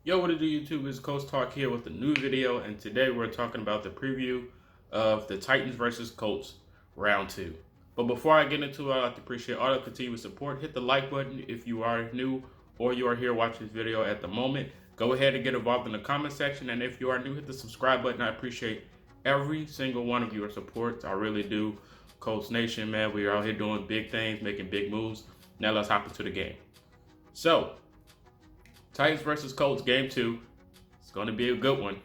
Yo, what it do, YouTube? It's Coach Talk here with a new video, and today we're talking about the preview of the Titans versus Colts round 2. But before I get into it, I'd like to appreciate all the continued support. Hit the like button if you are new or you are here watching this video at the moment. Go ahead and get involved in the comment section, and if you are new, hit the subscribe button. I appreciate every single one of your support. I really do. Colts Nation, man, we are out here doing big things, making big moves. Now let's hop into the game. So, Titans versus Colts, game 2. It's going to be a good one.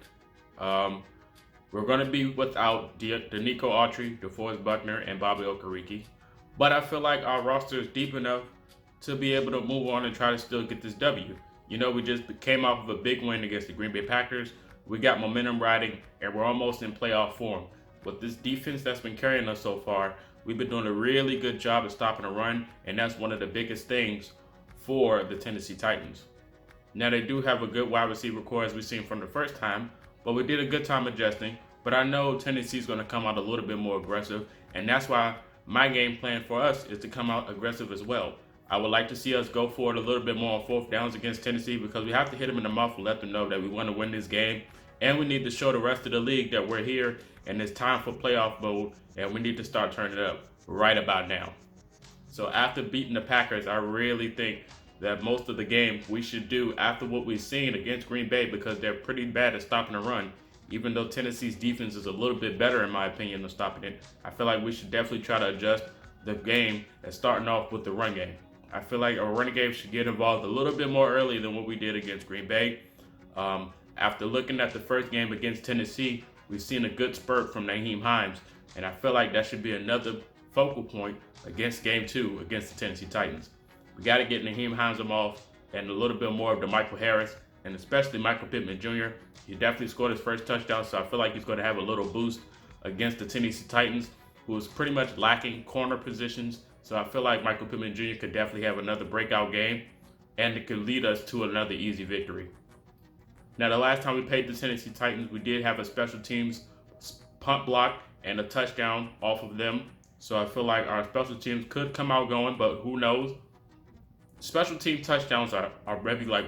We're going to be without Danico Autry, DeForest Buckner, and Bobby Okereke. But I feel like our roster is deep enough to be able to move on and try to still get this W. You know, we just came off of a big win against the Green Bay Packers. We got momentum riding, and we're almost in playoff form. With this defense that's been carrying us so far, we've been doing a really good job of stopping a run, and that's one of the biggest things for the Tennessee Titans. Now, they do have a good wide receiver core, as we've seen from the first time, but we did a good time adjusting. But I know Tennessee's going to come out a little bit more aggressive, and that's why my game plan for us is to come out aggressive as well. I would like to see us go for it a little bit more on fourth downs against Tennessee, because we have to hit them in the mouth and let them know that we want to win this game, and we need to show the rest of the league that we're here and it's time for playoff mode, and we need to start turning it up right about now. So after beating the Packers, I really think that most of the game we should do after what we've seen against Green Bay, because they're pretty bad at stopping a run. Even though Tennessee's defense is a little bit better, in my opinion, than stopping it, I feel like we should definitely try to adjust the game and starting off with the run game. I feel like our running game should get involved a little bit more early than what we did against Green Bay. After looking at the first game against Tennessee, we've seen a good spurt from Nyheim Hines, and I feel like that should be another focal point against game 2 against the Tennessee Titans. We got to get Nyheim Hines off and a little bit more of the Michael Harris, and especially Michael Pittman Jr. He definitely scored his first touchdown, so I feel like he's going to have a little boost against the Tennessee Titans, who is pretty much lacking corner positions. So I feel like Michael Pittman Jr. could definitely have another breakout game, and it could lead us to another easy victory. Now, the last time we played the Tennessee Titans, we did have a special teams punt block and a touchdown off of them. So I feel like our special teams could come out going, but who knows? Special team touchdowns are maybe like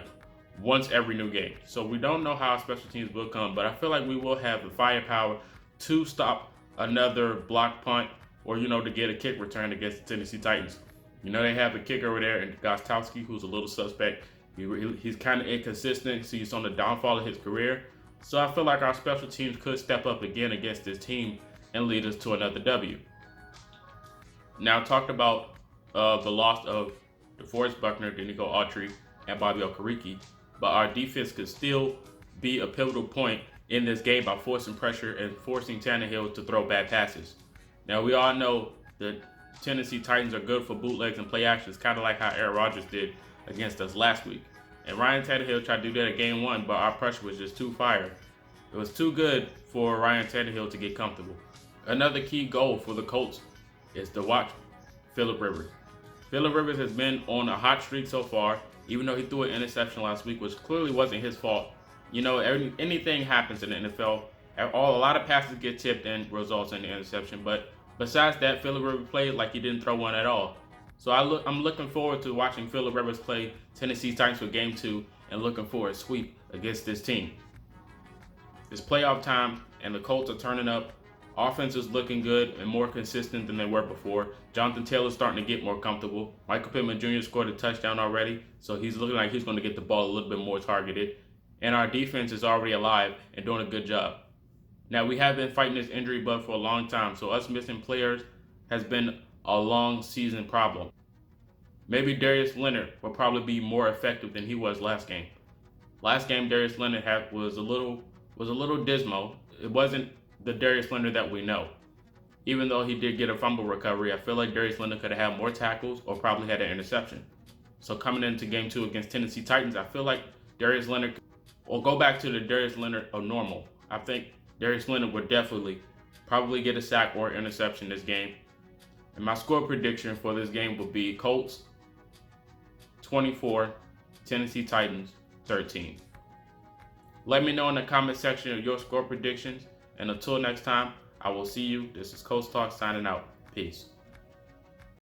once every new game. So we don't know how special teams will come, but I feel like we will have the firepower to stop another block punt or, to get a kick return against the Tennessee Titans. They have a kicker over there in Gostowski, who's a little suspect. He's kind of inconsistent, so he's on the downfall of his career. So I feel like our special teams could step up again against this team and lead us to another W. Now, talked about the loss of DeForest Buckner, Danico Autry, and Bobby Okereke, but our defense could still be a pivotal point in this game by forcing pressure and forcing Tannehill to throw bad passes. Now, we all know the Tennessee Titans are good for bootlegs and play actions, kind of like how Aaron Rodgers did against us last week. And Ryan Tannehill tried to do that at game 1, but our pressure was just too fire. It was too good for Ryan Tannehill to get comfortable. Another key goal for the Colts is to watch Phillip Rivers. Phillip Rivers has been on a hot streak so far, even though he threw an interception last week, which clearly wasn't his fault. Anything happens in the NFL. A lot of passes get tipped and results in the interception, but besides that, Phillip Rivers played like he didn't throw one at all. So I'm looking forward to watching Phillip Rivers play Tennessee Titans for game 2 and looking for a sweep against this team. It's playoff time, and the Colts are turning up. Offense is looking good and more consistent than they were before. Jonathan Taylor's starting to get more comfortable. Michael Pittman Jr. scored a touchdown already, so he's looking like he's going to get the ball a little bit more targeted. And our defense is already alive and doing a good job. Now, we have been fighting this injury bug for a long time, so us missing players has been a long season problem. Maybe Darius Leonard will probably be more effective than he was last game. Last game, Darius Leonard was a little dismal. It wasn't the Darius Leonard that we know. Even though he did get a fumble recovery, I feel like Darius Leonard could have had more tackles or probably had an interception. So coming into game 2 against Tennessee Titans, I feel like Darius Leonard will go back to the Darius Leonard of normal. I think Darius Leonard would definitely probably get a sack or interception this game. And my score prediction for this game will be Colts 24, Tennessee Titans 13. Let me know in the comment section of your score predictions. And until next time, I will see you. This is Coach Talk signing out. Peace.